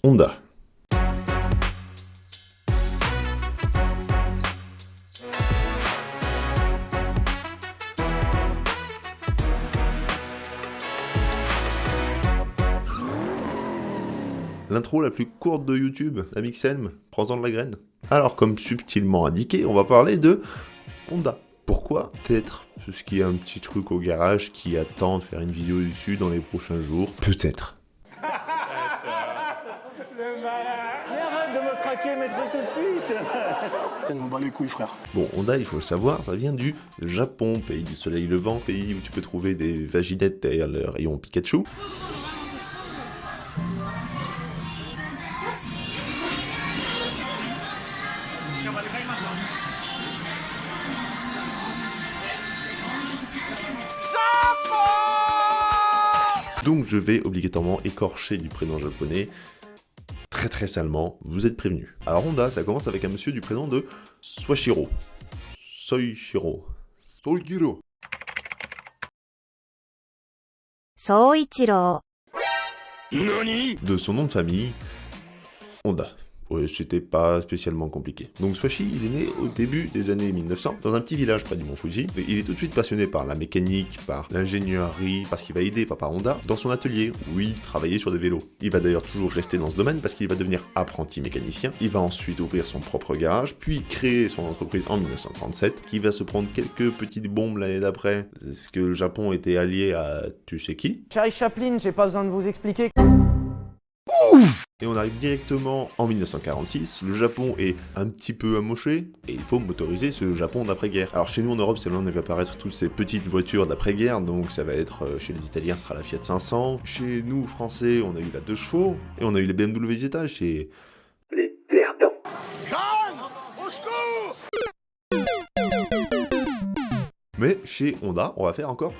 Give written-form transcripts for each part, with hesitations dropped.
Honda. L'intro la plus courte de YouTube, la Mixem, prends-en de la graine. Alors, comme subtilement indiqué, on va parler de Honda. Pourquoi? Peut-être parce qu'il y a un petit truc au garage qui attend de faire une vidéo dessus dans les prochains jours. Peut-être. Mais arrête de me craquer mes trucs tout de suite. On bat les couilles, frère. Bon, Honda, il faut le savoir, ça vient du Japon, pays du soleil levant, pays où tu peux trouver des vaginettes derrière le rayon Pikachu. Donc je vais obligatoirement écorcher du prénom japonais très salement, vous êtes prévenus. Alors Honda, ça commence avec un monsieur du prénom de Soichiro. Soichiro. Soichiro. Soichiro. De son nom de famille, Honda. Ouais, c'était pas spécialement compliqué. Donc Swashi, il est né au début des années 1900, dans un petit village près du mont Fuji. Il est tout de suite passionné par la mécanique, par l'ingénierie, parce qu'il va aider papa Honda dans son atelier, où il travaillait sur des vélos. Il va d'ailleurs toujours rester dans ce domaine parce qu'il va devenir apprenti mécanicien. Il va ensuite ouvrir son propre garage, puis créer son entreprise en 1937, qui va se prendre quelques petites bombes l'année d'après, parce que le Japon était allié à tu sais qui. Charlie Chaplin, j'ai pas besoin de vous expliquer. Et on arrive directement en 1946, le Japon est un petit peu amoché, et il faut motoriser ce Japon d'après-guerre. Alors chez nous en Europe, c'est là où on a vu apparaître toutes ces petites voitures d'après-guerre, donc ça va être, chez les Italiens, ce sera la Fiat 500, chez nous, Français, on a eu la 2 chevaux, et on a eu les BMW Zeta chez... les Verdun. Au secours! Mais chez Honda, on va faire encore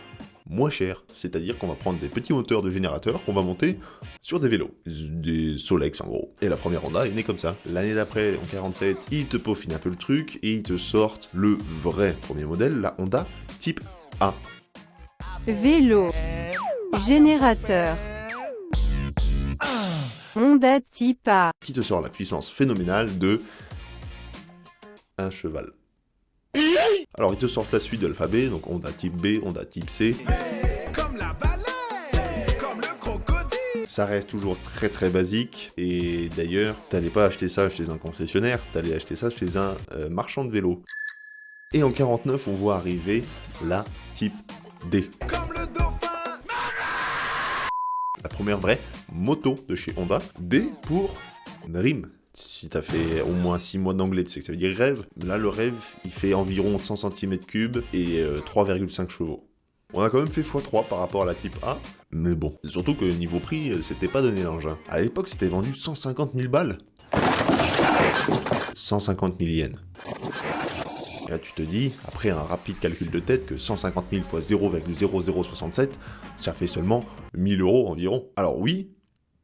moins cher, c'est-à-dire qu'on va prendre des petits moteurs de générateurs qu'on va monter sur des vélos, des Solex en gros. Et la première Honda est née comme ça. L'année d'après, en 47, ils te peaufinent un peu le truc et ils te sortent le vrai premier modèle, la Honda Type A. Vélo. Générateur. Honda Type A. Qui te sort la puissance phénoménale de un cheval. Alors ils te sortent la suite de l'alphabet, donc Honda Type B, Honda Type C. Comme la baleine, comme le crocodile. Ça reste toujours très basique, et d'ailleurs, t'allais pas acheter ça chez un concessionnaire, t'allais acheter ça chez un marchand de vélo. Et en 49, on voit arriver la Type D. Comme le dauphin. La première vraie moto de chez Honda. D pour Dream. Si t'as fait au moins 6 mois d'anglais, tu sais que ça veut dire rêve. Là, le rêve, il fait environ 100 cm3 et 3,5 chevaux. On a quand même fait x3 par rapport à la Type A, mais bon. Surtout que niveau prix, c'était pas donné l'engin. À l'époque, c'était vendu 150 000 balles. 150 000 yens. Et là, tu te dis, après un rapide calcul de tête, que 150 000 fois 0,0067, ça fait seulement 1000 € environ. Alors oui,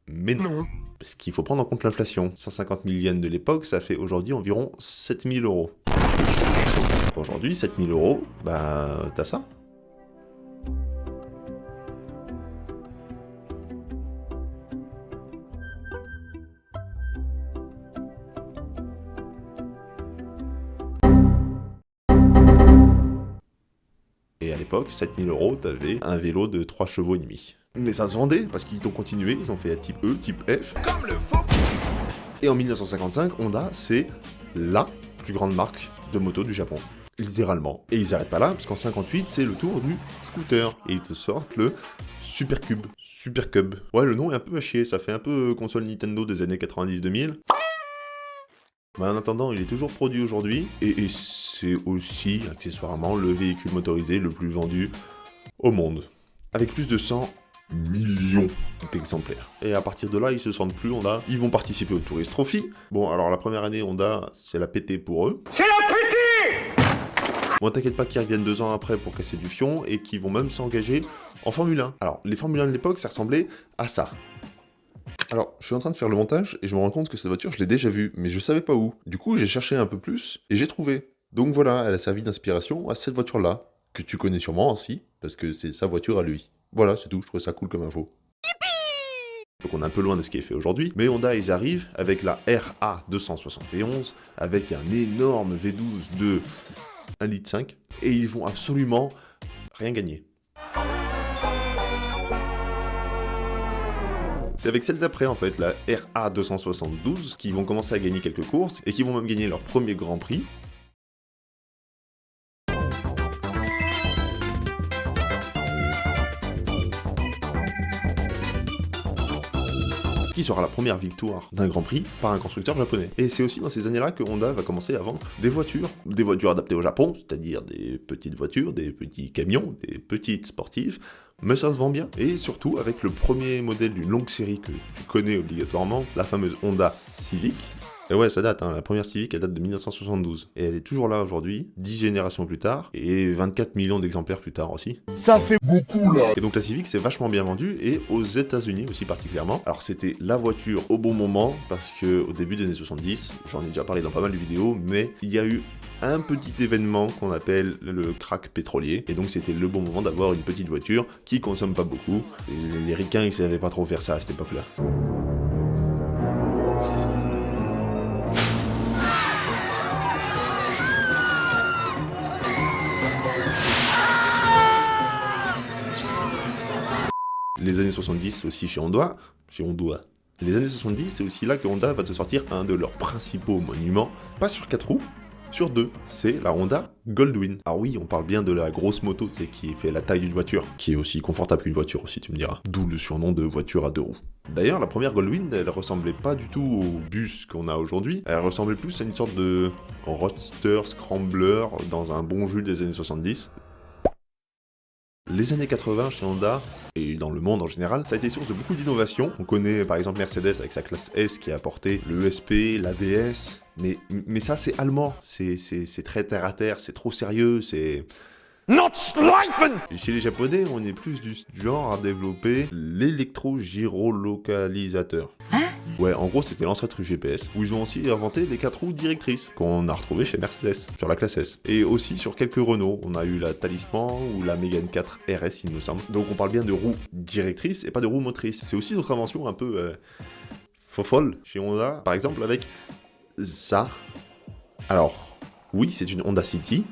mais non. Parce qu'il faut prendre en compte l'inflation. 150 000 yens de l'époque, ça fait aujourd'hui environ 7000 €. Aujourd'hui, 7000 €, bah, t'as ça. Et à l'époque, 7000 €, t'avais un vélo de 3 chevaux et demi. Mais ça se vendait, parce qu'ils ont continué, ils ont fait type E, type F. Comme le faucon. Et en 1955, Honda, c'est LA plus grande marque de moto du Japon. Littéralement. Et ils n'arrêtent pas là, parce qu'en 58, c'est le tour du scooter. Et ils te sortent le Supercube. Supercube. Ouais, le nom est un peu à chier, ça fait un peu console Nintendo des années 90-2000. Mais en attendant, il est toujours produit aujourd'hui, et c'est aussi, accessoirement, le véhicule motorisé le plus vendu au monde. Avec plus de 100 millions d'exemplaires. Et à partir de là, ils se sentent plus Honda. Ils vont participer au Tourist Trophy. Bon, alors la première année, Honda, c'est la pétée pour eux. C'est la pétée. Bon, t'inquiète pas qu'ils reviennent 2 ans après pour casser du fion et qu'ils vont même s'engager en Formule 1. Alors, les Formule 1 de l'époque, ça ressemblait à ça. Alors, je suis en train de faire le montage et je me rends compte que cette voiture, je l'ai déjà vue, mais je savais pas où. Du coup, j'ai cherché un peu plus et j'ai trouvé. Donc voilà, elle a servi d'inspiration à cette voiture-là, que tu connais sûrement aussi, parce que c'est sa voiture à lui. Voilà, c'est tout, je trouvais ça cool comme info. Donc on est un peu loin de ce qui est fait aujourd'hui, mais Honda ils arrivent avec la RA271, avec un énorme V12 de 1,5 litre, et ils vont absolument rien gagner. C'est avec celle d'après en fait, la RA272, qui vont commencer à gagner quelques courses, et qui vont même gagner leur premier Grand Prix. Qui sera la première victoire d'un Grand Prix par un constructeur japonais. Et c'est aussi dans ces années-là que Honda va commencer à vendre des voitures adaptées au Japon, c'est-à-dire des petites voitures, des petits camions, des petites sportives, mais ça se vend bien. Et surtout avec le premier modèle d'une longue série que tu connais obligatoirement, la fameuse Honda Civic. Et ouais, ça date, hein. La première Civic, elle date de 1972. Et elle est toujours là aujourd'hui, 10 générations plus tard, et 24 millions d'exemplaires plus tard aussi. Ça fait beaucoup là. Et donc la Civic s'est vachement bien vendue, et aux États-Unis aussi particulièrement. Alors c'était la voiture au bon moment, parce que au début des années 70, j'en ai déjà parlé dans pas mal de vidéos, mais il y a eu un petit événement qu'on appelle le crack pétrolier, et donc c'était le bon moment d'avoir une petite voiture qui consomme pas beaucoup. Et les ricains, ils savaient pas trop faire ça à cette époque-là. Les années 70 aussi chez Honda. Les années 70, c'est aussi là que Honda va te sortir un de leurs principaux monuments, pas sur 4 roues, sur 2. C'est la Honda Goldwing. Ah oui, on parle bien de la grosse moto, tu sais, qui fait la taille d'une voiture, qui est aussi confortable qu'une voiture aussi, tu me diras. D'où le surnom de voiture à 2 roues. D'ailleurs, la première Goldwing, elle ressemblait pas du tout au bus qu'on a aujourd'hui. Elle ressemblait plus à une sorte de roadster scrambler dans un bon jus des années 70. Les années 80 chez Honda, et dans le monde en général, ça a été source de beaucoup d'innovations. On connaît par exemple Mercedes avec sa classe S qui a apporté le ESP, l'ABS, mais ça c'est allemand, c'est très terre à terre, c'est trop sérieux, c'est... Et chez les Japonais, on est plus du genre à développer l'électro-gyrolocalisateur. Ouais, en gros, c'était l'ancêtre du GPS, où ils ont aussi inventé les 4 roues directrices, qu'on a retrouvées chez Mercedes, sur la classe S. Et aussi sur quelques Renault, on a eu la Talisman ou la Mégane 4 RS, il me semble. Donc on parle bien de roues directrices et pas de roues motrices. C'est aussi notre invention un peu folle chez Honda, par exemple avec ça. Alors, oui, c'est une Honda City.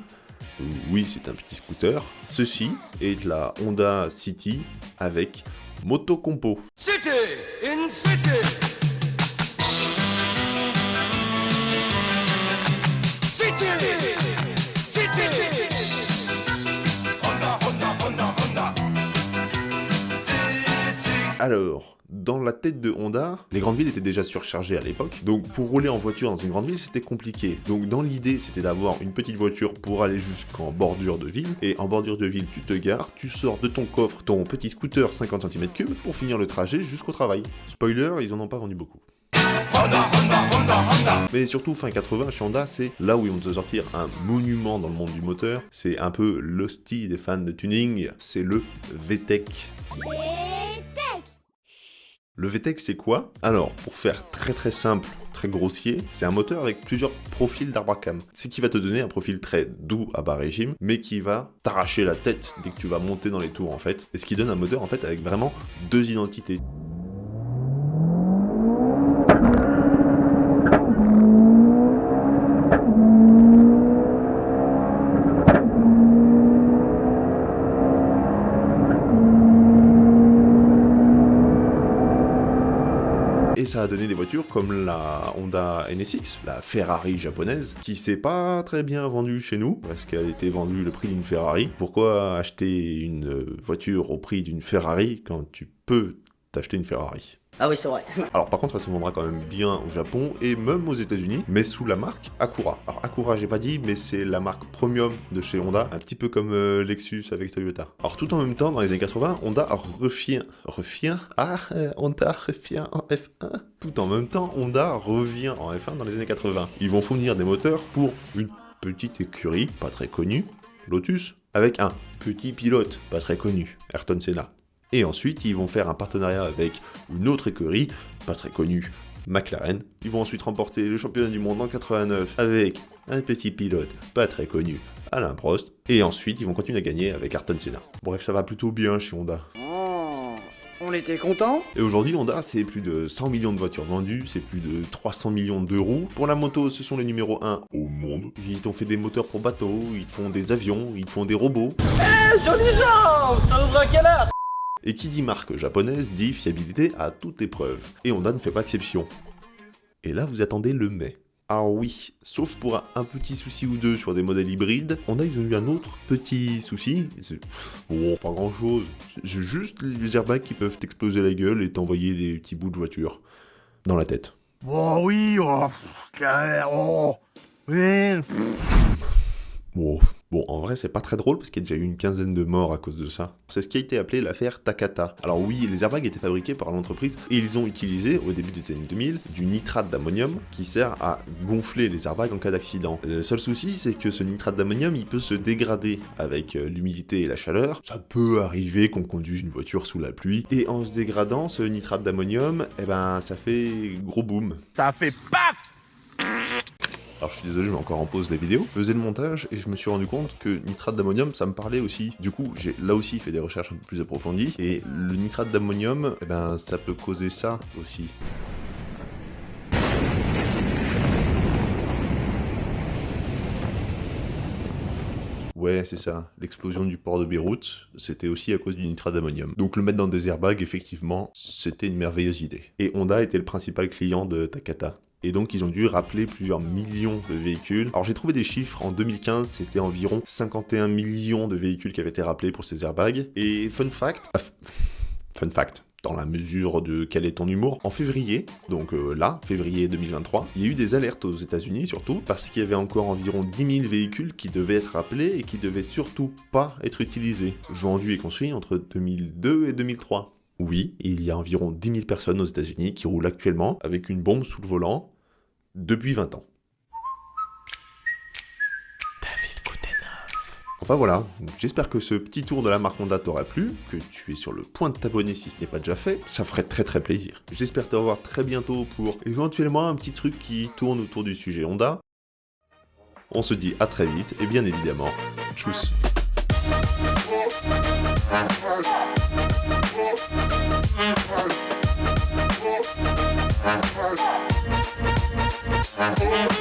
Oui, c'est un petit scooter. Ceci est la Honda City avec motocompo. City in city. City. City. Honda, Honda, Honda, Honda. City. Alors, dans la tête de Honda, les grandes villes étaient déjà surchargées à l'époque, donc pour rouler en voiture dans une grande ville, c'était compliqué. Donc dans l'idée, c'était d'avoir une petite voiture pour aller jusqu'en bordure de ville, et en bordure de ville, tu te gares, tu sors de ton coffre ton petit scooter 50 cm3 pour finir le trajet jusqu'au travail. Spoiler, ils en ont pas vendu beaucoup. Honda, Honda, Honda, Honda. Mais surtout, fin 80, chez Honda, c'est là où ils vont te sortir un monument dans le monde du moteur. C'est un peu l'hostie des fans de tuning, c'est le VTEC. Le VTEC, c'est quoi? Alors, pour faire très simple, très grossier, c'est un moteur avec plusieurs profils d'Arbacam. C'est qui va te donner un profil très doux à bas régime, mais qui va t'arracher la tête dès que tu vas monter dans les tours en fait. Et ce qui donne un moteur en fait avec vraiment 2 identités. Et ça a donné des voitures comme la Honda NSX, la Ferrari japonaise, qui s'est pas très bien vendue chez nous, parce qu'elle était vendue le prix d'une Ferrari. Pourquoi acheter une voiture au prix d'une Ferrari quand tu peux t'acheter une Ferrari? Ah oui, c'est vrai. Alors par contre, elle se vendra quand même bien au Japon et même aux États-Unis, mais sous la marque Acura. Alors Acura, j'ai pas dit, mais c'est la marque premium de chez Honda, un petit peu comme Lexus avec Toyota. Alors tout en même temps, dans les années 80, Honda revient en F1. Tout en même temps, Honda revient en F1 dans les années 80. Ils vont fournir des moteurs pour une petite écurie, pas très connue, Lotus, avec un petit pilote, pas très connu, Ayrton Senna. Et ensuite, ils vont faire un partenariat avec une autre écurie, pas très connue, McLaren. Ils vont ensuite remporter le championnat du monde en 89 avec un petit pilote, pas très connu, Alain Prost. Et ensuite, ils vont continuer à gagner avec Ayrton Senna. Bref, ça va plutôt bien chez Honda. On était contents. Et aujourd'hui, Honda, c'est plus de 100 millions de voitures vendues, c'est plus de 300 millions d'euros. Pour la moto, ce sont les numéros 1 au monde. Ils t'ont fait des moteurs pour bateaux, ils te font des avions, ils te font des robots. Jolie jambe, ça ouvre à quelle heure? Et qui dit marque japonaise dit fiabilité à toute épreuve. Et Honda ne fait pas exception. Et là, vous attendez le mais. Ah oui, sauf pour un petit souci ou deux sur des modèles hybrides, Honda ils ont eu un autre petit souci. Bon, pas grand chose. C'est juste les airbags qui peuvent t'exploser la gueule et t'envoyer des petits bouts de voiture dans la tête. Oh oui, oui. Bon, en vrai, c'est pas très drôle parce qu'il y a déjà eu une quinzaine de morts à cause de ça. C'est ce qui a été appelé l'affaire Takata. Alors oui, les airbags étaient fabriqués par l'entreprise et ils ont utilisé, au début des années 2000, du nitrate d'ammonium qui sert à gonfler les airbags en cas d'accident. Le seul souci, c'est que ce nitrate d'ammonium, il peut se dégrader avec l'humidité et la chaleur. Ça peut arriver qu'on conduise une voiture sous la pluie. Et en se dégradant, ce nitrate d'ammonium, ça fait gros boom. Ça fait paf! Alors je suis désolé, je mets encore en pause la vidéo. Je faisais le montage et je me suis rendu compte que nitrate d'ammonium, ça me parlait aussi. Du coup, j'ai là aussi fait des recherches un peu plus approfondies. Et le nitrate d'ammonium, ça peut causer ça aussi. Ouais, c'est ça. L'explosion du port de Beyrouth, c'était aussi à cause du nitrate d'ammonium. Donc le mettre dans des airbags, effectivement, c'était une merveilleuse idée. Et Honda était le principal client de Takata. Et donc ils ont dû rappeler plusieurs millions de véhicules. Alors j'ai trouvé des chiffres, en 2015 c'était environ 51 millions de véhicules qui avaient été rappelés pour ces airbags. Et fun fact, dans la mesure de quel est ton humour, en février, donc février 2023, il y a eu des alertes aux États-Unis surtout, parce qu'il y avait encore environ 10 000 véhicules qui devaient être rappelés et qui devaient surtout pas être utilisés. Vendus et construits entre 2002 et 2003. Oui, il y a environ 10 000 personnes aux États-Unis qui roulent actuellement avec une bombe sous le volant depuis 20 ans. Enfin voilà, j'espère que ce petit tour de la marque Honda t'aura plu, que tu es sur le point de t'abonner si ce n'est pas déjà fait, ça ferait très très plaisir. J'espère te revoir très bientôt pour éventuellement un petit truc qui tourne autour du sujet Honda. On se dit à très vite, et bien évidemment, tchuss. Hey!